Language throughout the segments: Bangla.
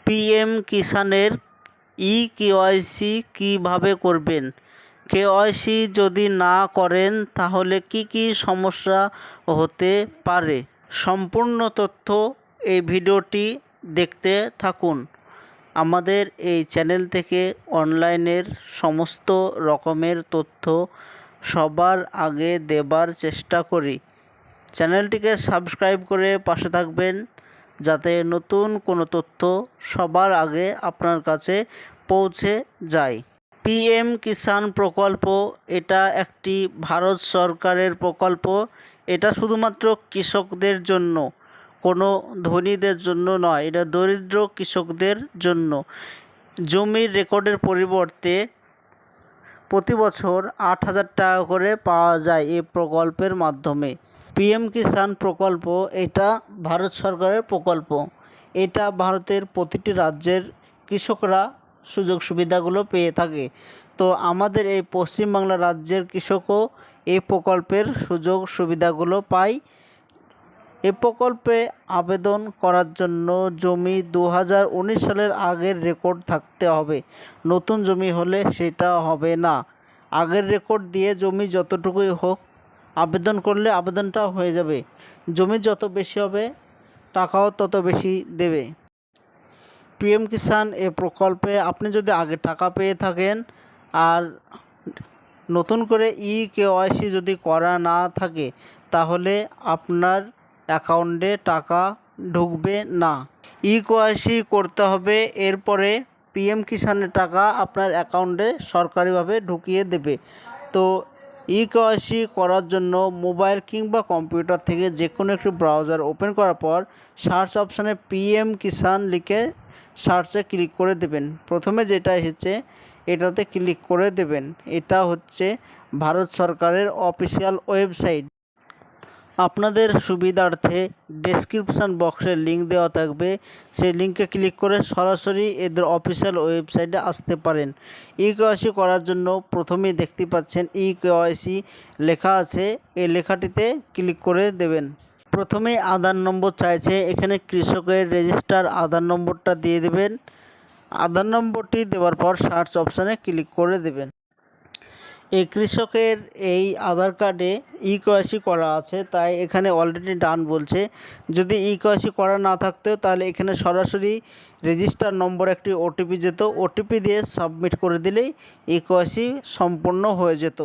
পিএম কিষানের ই-কেওয়াইসি কিভাবে করবেন? কেওয়াইসি যদি না করেন তাহলে কি কি সমস্যা হতে পারে? সম্পূর্ণ তথ্য এই ভিডিওটি দেখতে থাকুন। আমাদের এই চ্যানেল থেকে অনলাইনের সমস্ত রকমের তথ্য সবার আগে দেবার চেষ্টা করি। চ্যানেলটিকে সাবস্ক্রাইব করে পাশে থাকবেন যাতে নতুন কোনো তথ্য সবার আগে আপনার কাছে পৌঁছে যায়। পিএম কিষাণ প্রকল্প এটা একটি ভারত সরকারের প্রকল্প। এটা শুধুমাত্র কৃষকদের জন্য, কোনো ধনীদের জন্য নয়। এটা দরিদ্র কৃষকদের জন্য। জমির রেকর্ডের পরিবর্তে প্রতি বছর 8,000 টাকা করে পাওয়া যায় এই প্রকল্পের মাধ্যমে। পিএম কিষাণ প্রকল্প এটা ভারত সরকারের প্রকল্প। এটা ভারতের প্রতিটি রাজ্যের কৃষকরা সুযোগ সুবিধাগুলো পেয়ে থাকে। তো আমাদের এই পশ্চিমবাংলা রাজ্যের কৃষকও এই প্রকল্পের সুযোগ সুবিধাগুলো পায়। এই প্রকল্পে আবেদন করার জন্য জমি 2019 সালের আগের রেকর্ড থাকতে হবে। নতুন জমি হলে সেটা হবে না। আগের রেকর্ড দিয়ে জমি যতটুকুই হোক আবেদন করলে আবেদনটা হয়ে যাবে। জমি যত বেশি হবে টাকাও তত বেশি দেবে। পিএম কিষাণ এ প্রকল্পে আপনি যদি আগে টাকা পেয়ে থাকেন আর নতুন করে ই-কেওয়াইসি যদি করা না থাকে তাহলে আপনার অ্যাকাউন্টে টাকা ঢুকবে না। ই-কেওয়াইসি করতে হবে, এরপরে পিএম কিষাণের টাকা আপনার অ্যাকাউন্টে সরকারিভাবে ঢুকিয়ে দেবে। তো ই-কেওয়াইসি করার জন্য মোবাইল কিংবা কম্পিউটার থেকে যে কোনো একটি ব্রাউজার ওপেন করার পর সার্চ অপশানে পিএম কিষাণ লিখে সার্চে ক্লিক করে দেবেন। প্রথমে যেটা এসেছে এটাতে ক্লিক করে দেবেন। এটা হচ্ছে ভারত সরকারের অফিসিয়াল ওয়েবসাইট। আপনাদের সুবিধার্থে ডেসক্রিপশান বক্সে লিঙ্ক দেওয়া থাকবে, সেই লিঙ্কে ক্লিক করে সরাসরি এদের অফিসিয়াল ওয়েবসাইটে আসতে পারেন। ই-কেওয়াইসি করার জন্য প্রথমেই দেখতে পাচ্ছেন ই-কেওয়াইসি লেখা আছে, এই লেখাটিতে ক্লিক করে দেবেন। প্রথমে আধার নম্বর চাইছে, এখানে কৃষকের রেজিস্টার আধার নম্বরটা দিয়ে দেবেন। আধার নম্বরটি দেওয়ার পর সার্চ অপশানে ক্লিক করে দেবেন। এই কৃষকের এই আধার কার্ডে ই-কেওয়াইসি করা আছে, তাই এখানে অলরেডি ডান বলছে। যদি ই-কেওয়াইসি করা না থাকতো তাহলে এখানে সরাসরি রেজিস্টার নম্বর একটি ওটিপি যেত, ওটিপি দিয়ে সাবমিট করে দিলেই ই-কেওয়াইসি সম্পূর্ণ হয়ে যেত।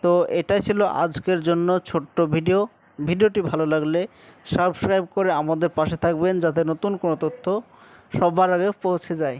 তো এটাই ছিল আজকের জন্য ছোট্ট ভিডিও। ভিডিওটি ভালো লাগলে সাবস্ক্রাইব করে আমাদের পাশে থাকবেন যাতে নতুন কোনো তথ্য সবার আগে পৌঁছে যায়।